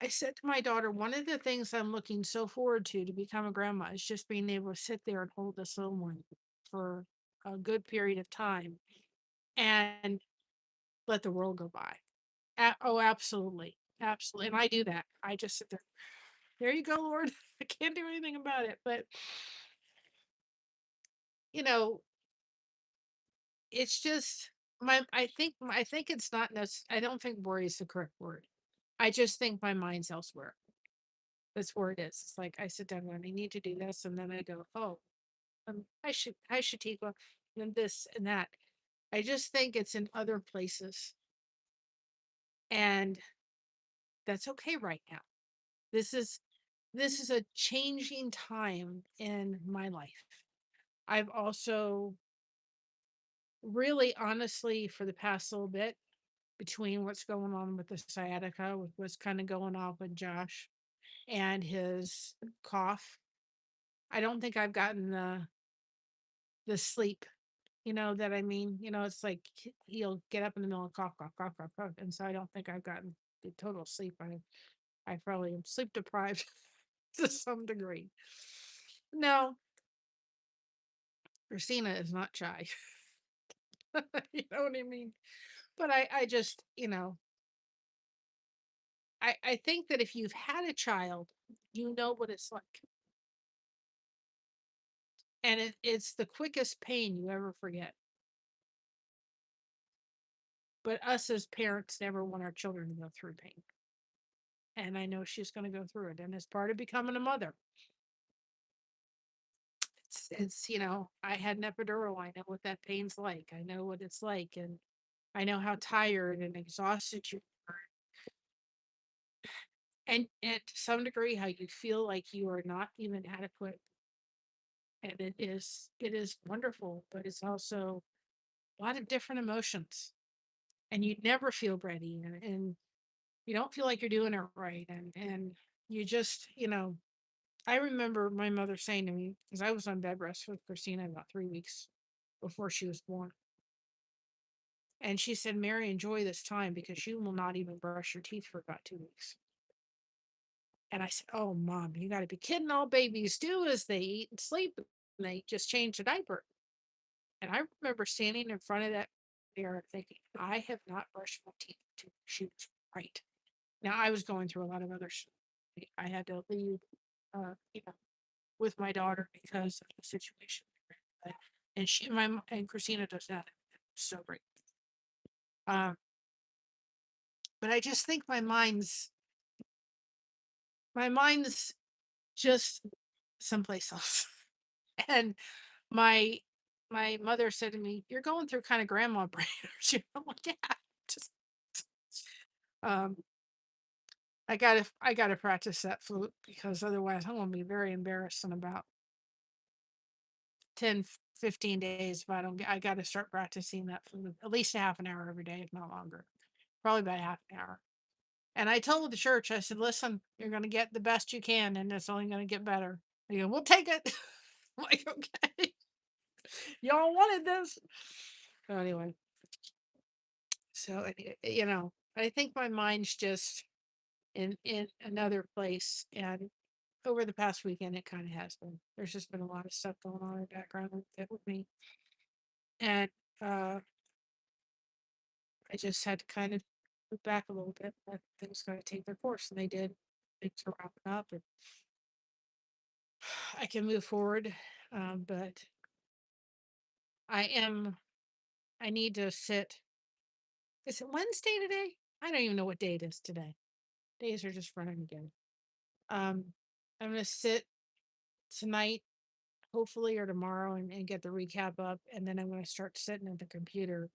I said to my daughter, one of the things I'm looking so forward to become a grandma is just being able to sit there and hold this little one for a good period of time and let the world go by. Oh, absolutely. Absolutely. And I do that. I just sit there. There you go, Lord. I can't do anything about it. But, you know, it's just I think it's not necessary. I don't think worry is the correct word. I just think my mind's elsewhere. That's where it is. It's like I sit down and I need to do this, and then I go, oh, I should take one, and this and that. I just think it's in other places, and that's okay right now. This is this is a changing time in my life. I've also really honestly for the past little bit between what's going on with the sciatica, with what's kind of going on with Josh and his cough. I don't think I've gotten the sleep, that I mean. It's like he'll get up in the middle of cough, cough, cough, cough, cough. And so I don't think I've gotten the total sleep. I probably am sleep deprived to some degree. No, Christina is not shy. You know what I mean? But I just, I think that if you've had a child, you know what it's like. And it's the quickest pain you ever forget. But us as parents never want our children to go through pain. And I know she's going to go through it. And as part of becoming a mother, I had an epidural. I know what that pain's like. I know what it's like. And I know how tired and exhausted you are. And to some degree, how you feel like you are not even adequate. And it is wonderful, but it's also a lot of different emotions. And you never feel ready. And you don't feel like you're doing it right. And you just, I remember my mother saying to me, because I was on bed rest with Christina about 3 weeks before she was born. And she said, Mary, enjoy this time because you will not even brush your teeth for about 2 weeks. And I said, oh, Mom, you got to be kidding. All babies do is they eat and sleep and they just change the diaper. And I remember standing in front of that mirror thinking, I have not brushed my teeth. She was right. Now, I was going through a lot of other I had to leave, uh, you know, with my daughter because of the situation. And and Christina does that. So great. Um, but I just think my mind's just someplace else. And my my mother said to me, "You're going through kind of grandma brain, aren't you?" I'm like, "Yeah." Just um, I gotta practice that flute because otherwise I'm gonna be very embarrassed in about 10, 15 days if I don't get. I got to start practicing that flute at least a half an hour every day, if not longer. Probably about half an hour. And I told the church, I said, listen, you're going to get the best you can, and it's only going to get better. They go, we'll take it. I'm like, okay, y'all wanted this. So anyway, so, I think my mind's just in another place. And over the past weekend, it kind of has been. There's just been a lot of stuff going on in the background with me. And uh, I just had to kind of look back a little bit. Let things going to take their course, and they did. Things are wrapping up, and I can move forward. But I am. I need to sit. Is it Wednesday today? I don't even know what day it is today. Days are just running together. I'm gonna sit tonight, hopefully, or tomorrow, and get the recap up, and then I'm gonna start sitting at the computer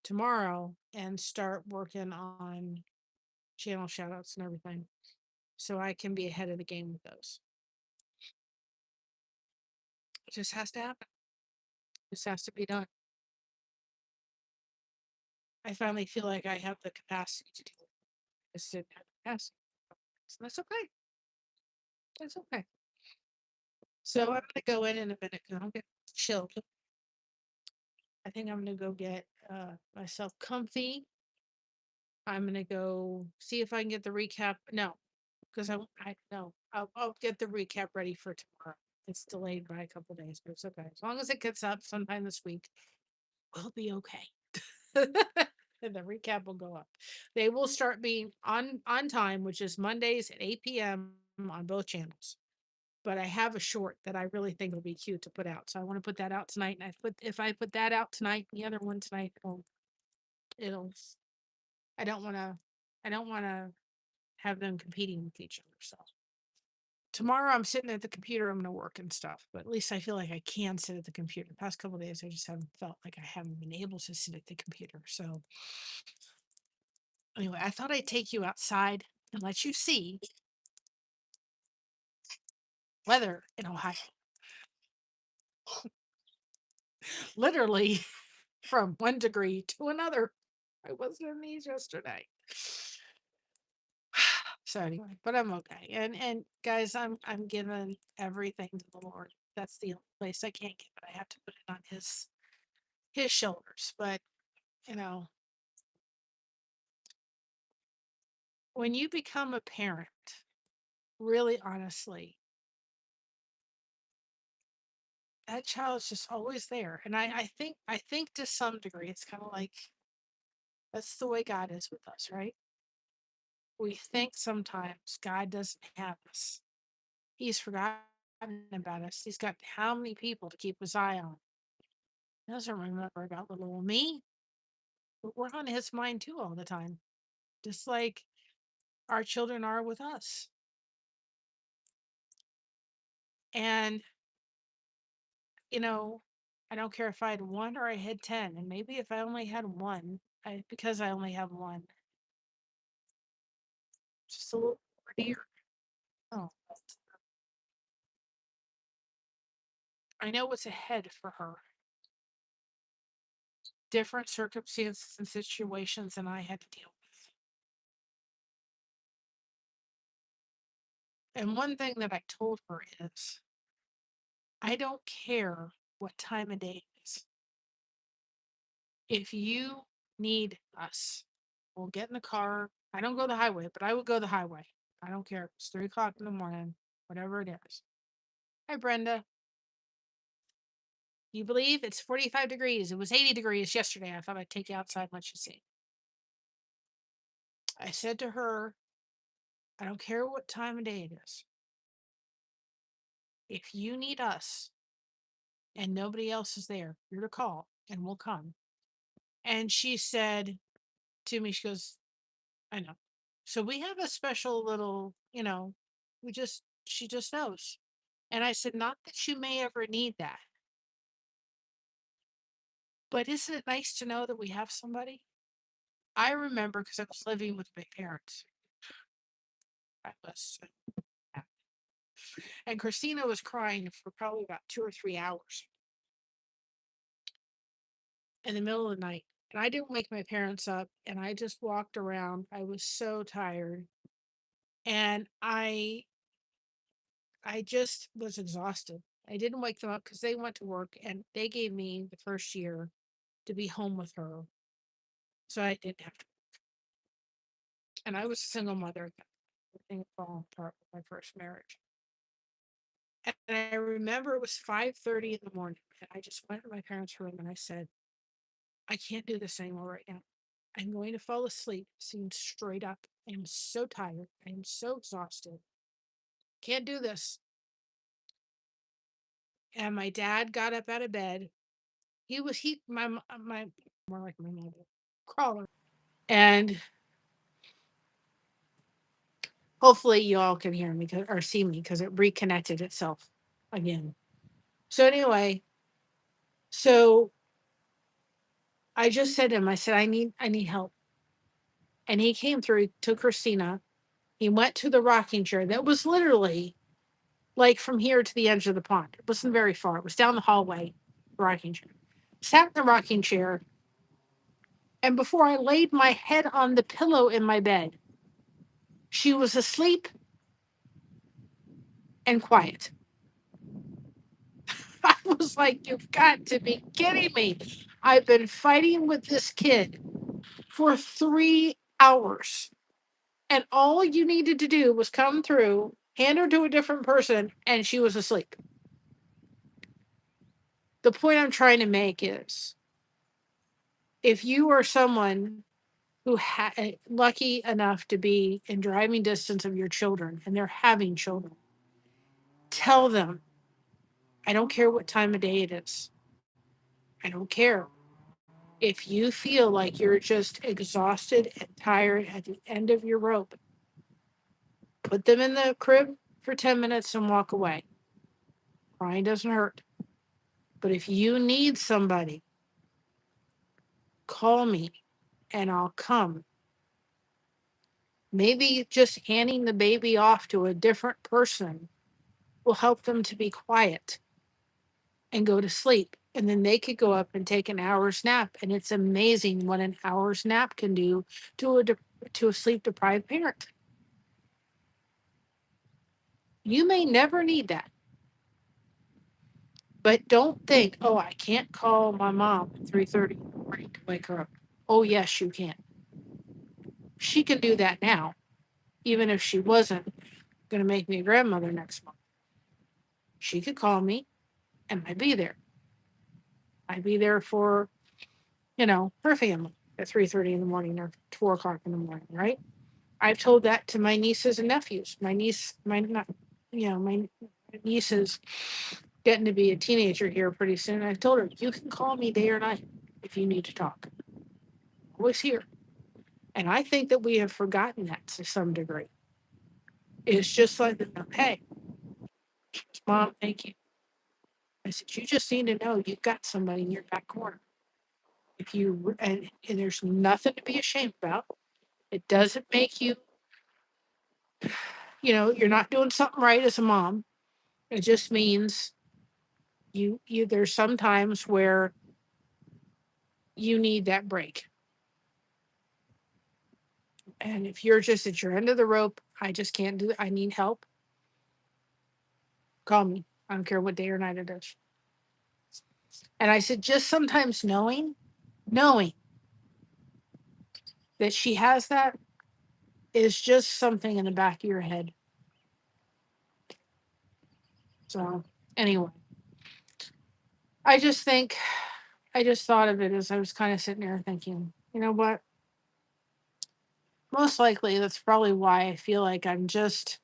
tomorrow and start working on channel shoutouts and everything, so I can be ahead of the game with those. It just has to happen. This has to be done. I finally feel like I have the capacity to do it. I just didn't have the capacity. So that's okay. That's okay. So I'm gonna go in a minute because I'm getting chilled. I think I'm gonna go get myself comfy. I'm gonna go see if I can get the recap. No, because I know I'll get the recap ready for tomorrow. It's delayed by a couple days, but it's okay. As long as it gets up sometime this week, we'll be okay. And the recap will go up. They will start being on time, which is Mondays at 8 p.m. on both channels. But I have a short that I really think will be cute to put out. So I want to put that out tonight. And if I put that out tonight, the other one tonight, it'll I don't wanna have them competing with each other. So tomorrow I'm sitting at the computer, I'm gonna work and stuff, but at least I feel like I can sit at the computer. The past couple of days I just haven't felt like I haven't been able to sit at the computer. So anyway, I thought I'd take you outside and let you see weather in Ohio. Literally from 1 degree to another. I wasn't in these yesterday. So anyway, but I'm okay. And guys, I'm giving everything to the Lord. That's the only place I can't give it. I have to put it on his shoulders. But you know, when you become a parent, really honestly, that child's just always there. And I think to some degree it's kind of like that's the way God is with us, right? We think sometimes God doesn't have us. He's forgotten about us. He's got how many people to keep his eye on? He doesn't remember about little old me. But we're on his mind too all the time, just like our children are with us. And, you know, I don't care if I had one or I had 10. And maybe if I only had one, because I only have one, just a little prettier. Oh, I know what's ahead for her. Different circumstances and situations than I had to deal with. And one thing that I told her is I don't care what time of day it is. If you need us, we'll get in the car. I don't go the highway, but I would go the highway. I don't care. It's 3 o'clock in the morning, whatever it is. Hi, Brenda. You believe it's 45 degrees? It was 80 degrees yesterday. I thought I'd take you outside and let you see. I said to her, I don't care what time of day it is. If you need us and nobody else is there, you're to call and we'll come. And she said to me, she goes, I know. So we have a special little, she just knows. And I said, not that you may ever need that, but isn't it nice to know that we have somebody? I remember because I was living with my parents. I was, and Christina was crying for probably about 2 or 3 hours in the middle of the night. And I didn't wake my parents up and I just walked around. I was so tired. And I just was exhausted. I didn't wake them up because they went to work and they gave me the first year to be home with her. So I didn't have to. And I was a single mother. Everything had fallen apart with my first marriage. And I remember it was 5:30 in the morning. And I just went to my parents' room and I said, I can't do this anymore right now. I'm going to fall asleep, sitting straight up. I'm so tired. I'm so exhausted. Can't do this. And my dad got up out of bed. My more like my mother, crawler. And Hopefully you all can hear me or see me because it reconnected itself again. So anyway, so I just said to him, I said, I need help. And he came through, he took Christina, he went to the rocking chair that was literally like from here to the edge of the pond. It wasn't very far. It was down the hallway, rocking chair. Sat in the rocking chair, and before I laid my head on the pillow in my bed, she was asleep and quiet. I was like, you've got to be kidding me. I've been fighting with this kid for 3 hours. And all you needed to do was come through, hand her to a different person, and she was asleep. The point I'm trying to make is if you are someone who lucky enough to be in driving distance of your children and they're having children, tell them, I don't care what time of day it is. I don't care. If you feel like you're just exhausted and tired at the end of your rope, put them in the crib for 10 minutes and walk away. Crying doesn't hurt. But if you need somebody, call me and I'll come. Maybe just handing the baby off to a different person will help them to be quiet and go to sleep. And then they could go up and take an hour's nap. And it's amazing what an hour's nap can do to a sleep deprived parent. You may never need that. But don't think, oh, I can't call my mom at 3:30 in the morning to wake her up. Oh, yes, you can. She can do that now, even if she wasn't going to make me a grandmother next month. She could call me and I'd be there. I'd be there for, her family at 3:30 in the morning or 4 o'clock in the morning, right? I've told that to my nieces and nephews. My niece, my niece is getting to be a teenager here pretty soon. I told her, you can call me day or night if you need to talk. Always here. And I think that we have forgotten that to some degree. It's just like, hey, mom, thank you. I said, you just need to know you've got somebody in your back corner. If you, and there's nothing to be ashamed about. It doesn't make you, you're not doing something right as a mom. It just means there's some times where you need that break. And if you're just at your end of the rope, I just can't do it. I need help. Call me. I don't care what day or night it is. And I said, just sometimes knowing that she has that is just something in the back of your head. So anyway, I just thought of it as I was kind of sitting there thinking, you know what? Most likely that's probably why I feel like I'm not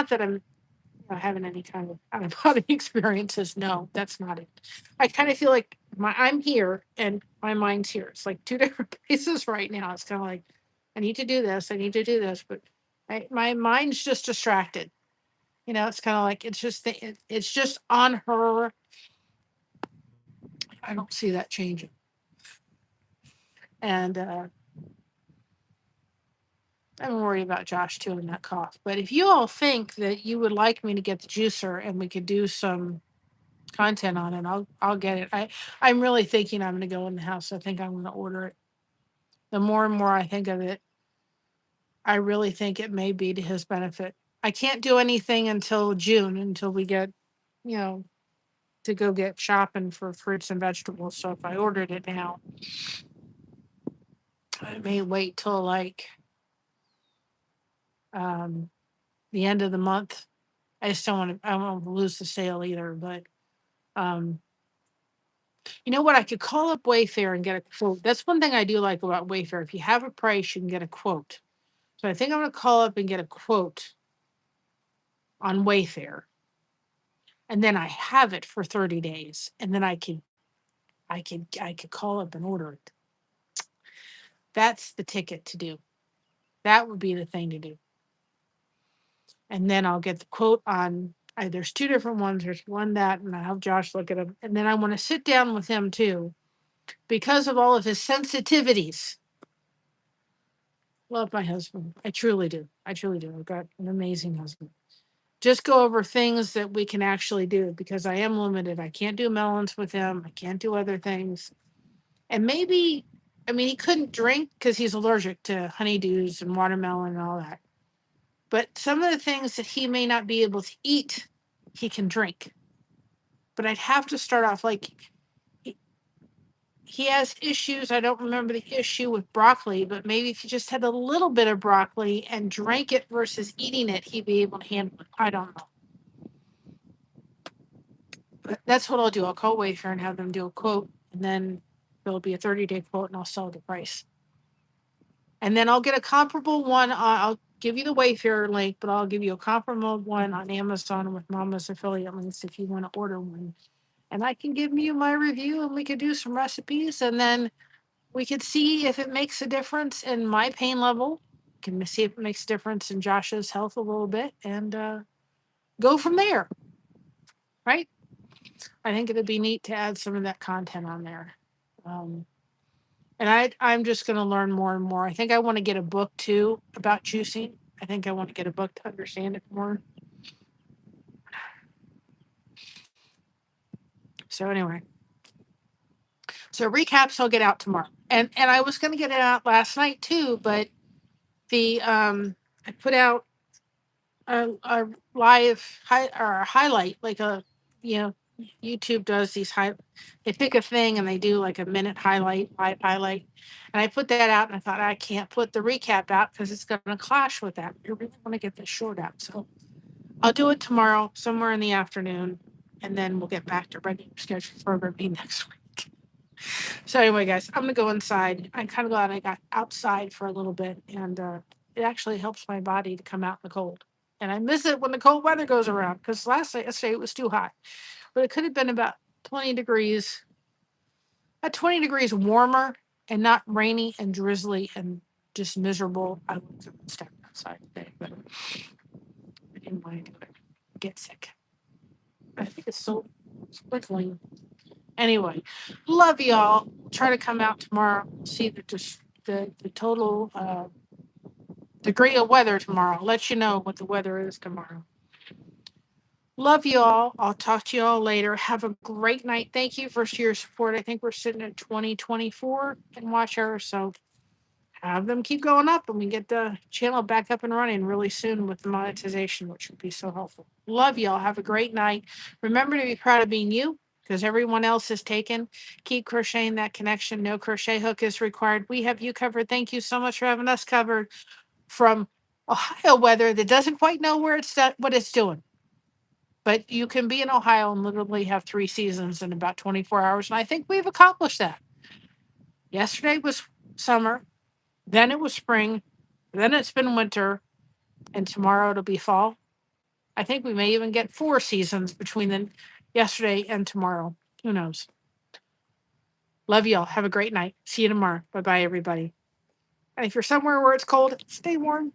that I'm having any kind of out of body experiences. No, that's not it. I kind of feel like I'm here and my mind's here. It's like two different places right now. It's kind of like, I need to do this, but my mind's just distracted. It's kind of like it's just on her. I don't see that changing. And I'm worried about Josh too and that cough. But if you all think that you would like me to get the juicer and we could do some content on it, I'll get it. I'm really thinking I'm going to go in the house. I think I'm going to order it. The more and more I think of it, I really think it may be to his benefit. I can't do anything until June, until we get, to go get shopping for fruits and vegetables. So if I ordered it now, I may wait till like the end of the month. I just don't want to lose the sale either. But you know what? I could call up Wayfair and get a quote. That's one thing I do like about Wayfair. If you have a price, you can get a quote. So I think I'm going to call up and get a quote on Wayfair. And then I have it for 30 days. And then I could call up and order it. That's the ticket to do. That would be the thing to do. And then I'll get the quote on, there's two different ones. There's one that, and I'll have Josh look at them. And then I want to sit down with him too, because of all of his sensitivities. Love my husband. I truly do. I truly do. I've got an amazing husband. Just go over things that we can actually do, because I am limited. I can't do melons with him. I can't do other things. And maybe, he couldn't drink because he's allergic to honeydews and watermelon and all that. But some of the things that he may not be able to eat, he can drink. But I'd have to start off like, he has issues. I don't remember the issue with broccoli, but maybe if you just had a little bit of broccoli and drank it versus eating it, he'd be able to handle it. I don't know. But that's what I'll do. I'll call Wayfair and have them do a quote, and then there'll be a 30-day quote, and I'll sell the price. And then I'll get a comparable one. I'll give you the Wayfair link, but I'll give you a comparable one on Amazon with Mama's affiliate links if you want to order one. And I can give you my review, and we could do some recipes, and then we could see if it makes a difference in my pain level. Can see if it makes a difference in Josh's health a little bit, and go from there. Right? I think it'd be neat to add some of that content on there. And I'm just going to learn more and more. I think I want to get a book too about juicing. I think I want to get a book to understand it more. So anyway, recaps I'll get out tomorrow, and I was going to get it out last night too, but the I put out a live highlight, like YouTube does these they pick a thing and they do like a minute live highlight. And I put that out, and I thought I can't put the recap out because it's going to clash with that. I really want to get this short out. So I'll do it tomorrow, somewhere in the afternoon, and then we'll get back to regular scheduled programming next week. So anyway, guys, I'm going to go inside. I'm kind of glad I got outside for a little bit, and it actually helps my body to come out in the cold. And I miss it when the cold weather goes around, because yesterday it was too hot. But it could have been about 20 degrees, 20 degrees warmer, and not rainy and drizzly and just miserable. I would have stepped outside today, but I didn't want to do it. Get sick. I think it's so sprinkling. Anyway, love y'all. Try to come out tomorrow. See the total degree of weather tomorrow. I'll let you know what the weather is tomorrow. Love you all. I'll talk to you all later. Have a great night. Thank you for your support. I think we're sitting at 2024 in watch hours, so have them keep going up, and we get the channel back up and running really soon with the monetization, which would be so helpful. Love y'all. Have a great night. Remember to be proud of being you, because everyone else is taken. Keep crocheting that connection. No crochet hook is required. We have you covered. Thank you so much for having us covered from Ohio weather that doesn't quite know what it's doing. But you can be in Ohio and literally have 3 seasons in about 24 hours. And I think we've accomplished that. Yesterday was summer. Then it was spring. Then it's been winter. And tomorrow it'll be fall. I think we may even get 4 seasons between yesterday and tomorrow. Who knows? Love y'all. Have a great night. See you tomorrow. Bye-bye, everybody. And if you're somewhere where it's cold, stay warm.